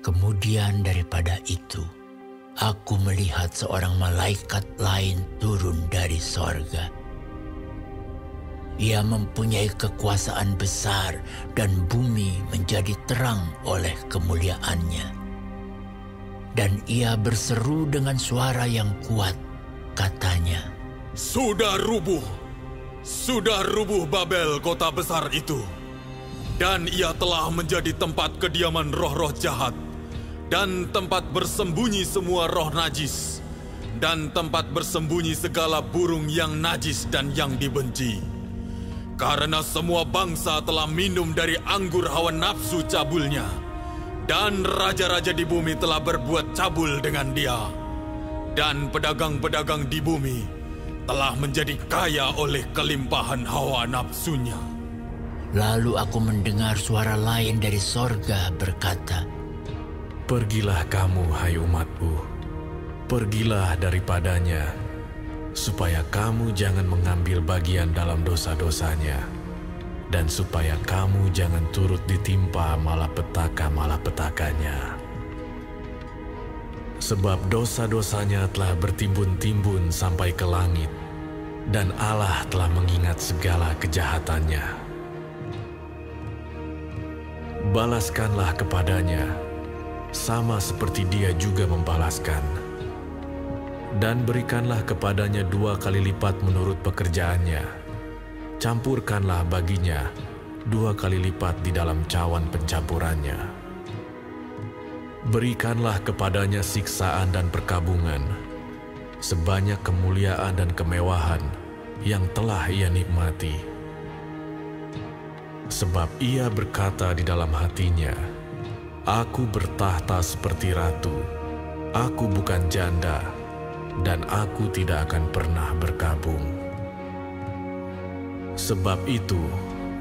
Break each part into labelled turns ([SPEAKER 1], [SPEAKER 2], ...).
[SPEAKER 1] Kemudian daripada itu, aku melihat seorang malaikat lain turun dari sorga. Ia mempunyai kekuasaan besar dan bumi menjadi terang oleh kemuliaannya. Dan ia berseru dengan suara yang kuat, katanya,
[SPEAKER 2] Sudah rubuh Babel, kota besar itu. Dan ia telah menjadi tempat kediaman roh-roh jahat, dan tempat bersembunyi semua roh najis, dan tempat bersembunyi segala burung yang najis dan yang dibenci. Karena semua bangsa telah minum dari anggur hawa nafsu cabulnya, dan raja-raja di bumi telah berbuat cabul dengan dia, dan pedagang-pedagang di bumi telah menjadi kaya oleh kelimpahan hawa nafsunya.
[SPEAKER 1] Lalu aku mendengar suara lain dari sorga berkata,
[SPEAKER 3] Pergilah kamu, hai umatku, pergilah daripadanya, supaya kamu jangan mengambil bagian dalam dosa-dosanya, dan supaya kamu jangan turut ditimpa malapetaka-malapetakanya. Sebab dosa-dosanya telah bertimbun-timbun sampai ke langit, dan Allah telah mengingat segala kejahatannya. Balaskanlah kepadanya, sama seperti dia juga membalaskan. Dan berikanlah kepadanya 2 kali lipat menurut pekerjaannya. Campurkanlah baginya 2 kali lipat di dalam cawan pencampurannya. Berikanlah kepadanya siksaan dan perkabungan, sebanyak kemuliaan dan kemewahan yang telah ia nikmati. Sebab ia berkata di dalam hatinya, Aku bertahta seperti ratu, aku bukan janda, dan aku tidak akan pernah berkabung. Sebab itu,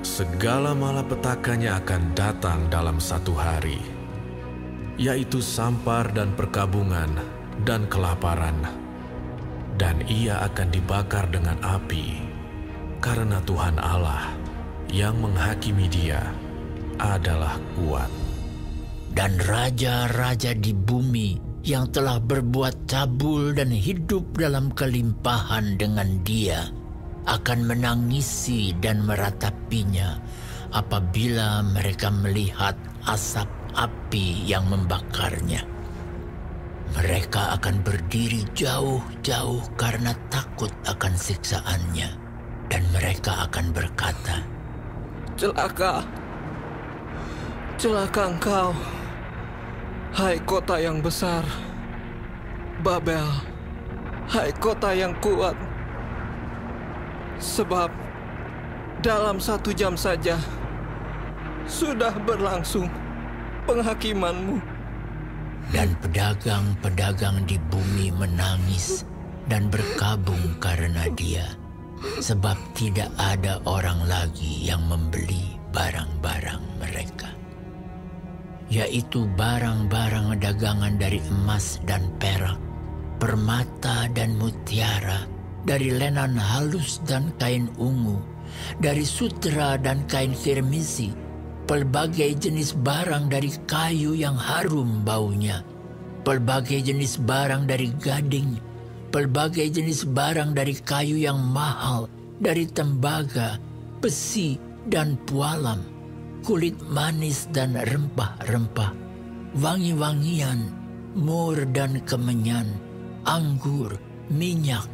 [SPEAKER 3] segala malapetakanya akan datang dalam satu hari, yaitu sampar dan perkabungan dan kelaparan, dan ia akan dibakar dengan api, karena Tuhan Allah yang menghakimi dia adalah kuat.
[SPEAKER 1] Dan raja-raja di bumi yang telah berbuat cabul dan hidup dalam kelimpahan dengan dia akan menangisi dan meratapinya apabila mereka melihat asap api yang membakarnya. Mereka akan berdiri jauh-jauh karena takut akan siksaannya, dan mereka akan berkata,
[SPEAKER 4] Celaka, celaka engkau, hai kota yang besar, Babel, hai kota yang kuat. Sebab dalam 1 jam saja sudah berlangsung penghakimanmu.
[SPEAKER 1] Dan pedagang-pedagang di bumi menangis dan berkabung karena dia, sebab tidak ada orang lagi yang membeli barang-barang mereka, yaitu barang-barang dagangan dari emas dan perak, permata dan mutiara, dari lenan halus dan kain ungu, dari sutra dan kain firmisi, pelbagai jenis barang dari kayu yang harum baunya, pelbagai jenis barang dari gading, pelbagai jenis barang dari kayu yang mahal, dari tembaga, besi, dan pualam, kulit manis dan rempah-rempah, wangi-wangian, mur dan kemenyan, anggur, minyak,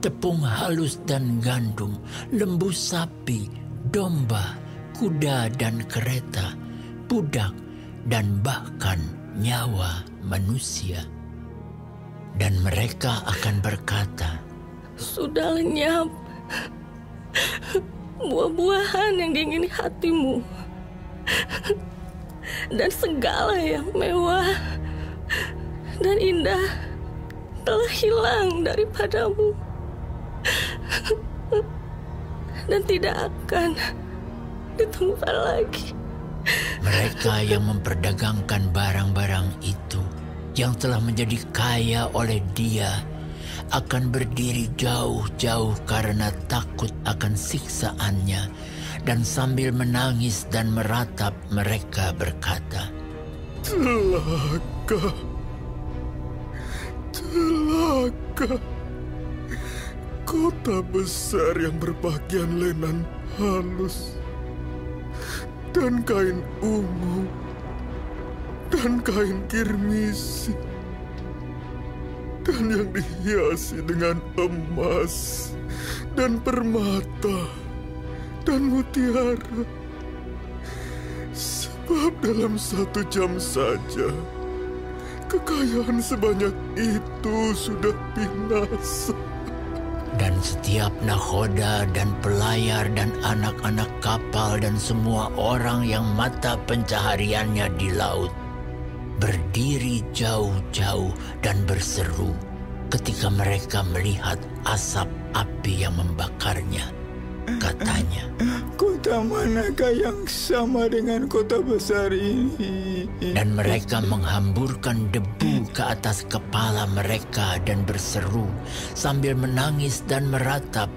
[SPEAKER 1] tepung halus dan gandum, lembu sapi, domba, kuda dan kereta, budak, dan bahkan nyawa manusia. Dan mereka akan berkata,
[SPEAKER 5] Sudah lenyap buah-buahan yang diingini hatimu, dan segala yang mewah dan indah telah hilang daripadamu, dan tidak akan ditemukan lagi.
[SPEAKER 1] Mereka yang memperdagangkan barang-barang itu, yang telah menjadi kaya oleh dia, akan berdiri jauh-jauh karena takut akan siksaannya, dan sambil menangis dan meratap mereka berkata,
[SPEAKER 6] Celaka. Celaka. Kota besar yang berpakaian lenan halus dan kain ungu dan kain kirmisi dan yang dihiasi dengan emas dan permata dan mutiara. Sebab dalam 1 jam saja kekayaan sebanyak itu sudah binasa.
[SPEAKER 1] Dan setiap nahoda dan pelayar dan anak-anak kapal dan semua orang yang mata pencahariannya di laut berdiri jauh-jauh dan berseru ketika mereka melihat asap api yang membakarnya. Katanya,
[SPEAKER 7] kota manakah yang sama dengan kota besar ini?
[SPEAKER 1] Dan mereka menghamburkan debu ke atas kepala mereka dan berseru sambil menangis dan meratap.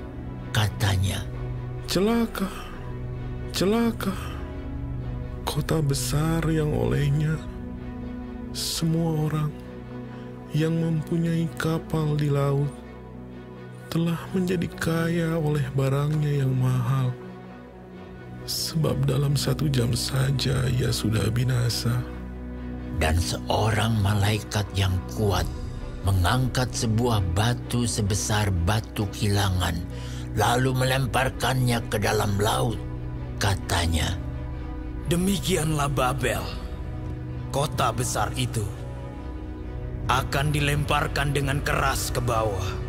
[SPEAKER 1] Katanya,
[SPEAKER 6] celaka, celaka, kota besar yang olehnya semua orang yang mempunyai kapal di laut telah menjadi kaya oleh barangnya yang mahal. Sebab dalam 1 jam saja ia sudah binasa.
[SPEAKER 1] Dan seorang malaikat yang kuat mengangkat sebuah batu sebesar batu kilangan, lalu melemparkannya ke dalam laut. Katanya,
[SPEAKER 8] demikianlah Babel, kota besar itu, akan dilemparkan dengan keras ke bawah,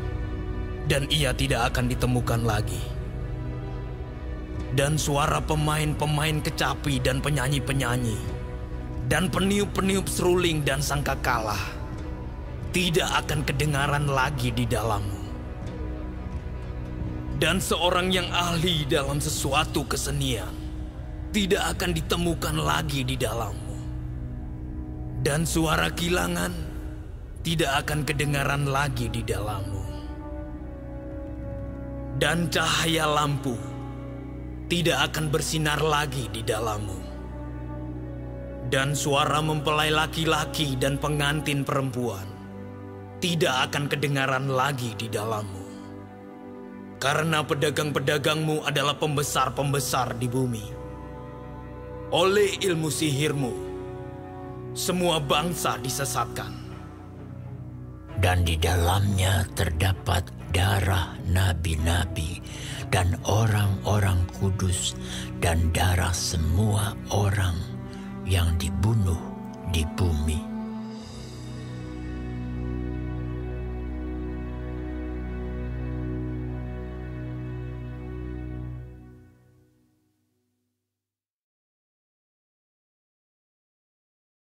[SPEAKER 8] dan ia tidak akan ditemukan lagi. Dan suara pemain-pemain kecapi dan penyanyi-penyanyi, dan peniup-peniup seruling dan sangkakala tidak akan kedengaran lagi di dalammu. Dan seorang yang ahli dalam sesuatu kesenian tidak akan ditemukan lagi di dalammu. Dan suara kilangan tidak akan kedengaran lagi di dalammu. Dan cahaya lampu tidak akan bersinar lagi di dalammu. Dan suara mempelai laki-laki dan pengantin perempuan tidak akan kedengaran lagi di dalammu. Karena pedagang-pedagangmu adalah pembesar-pembesar di bumi. Oleh ilmu sihirmu, semua bangsa disesatkan.
[SPEAKER 1] dan di dalamnya terdapat darah nabi-nabi dan orang-orang kudus dan darah semua orang yang dibunuh di bumi.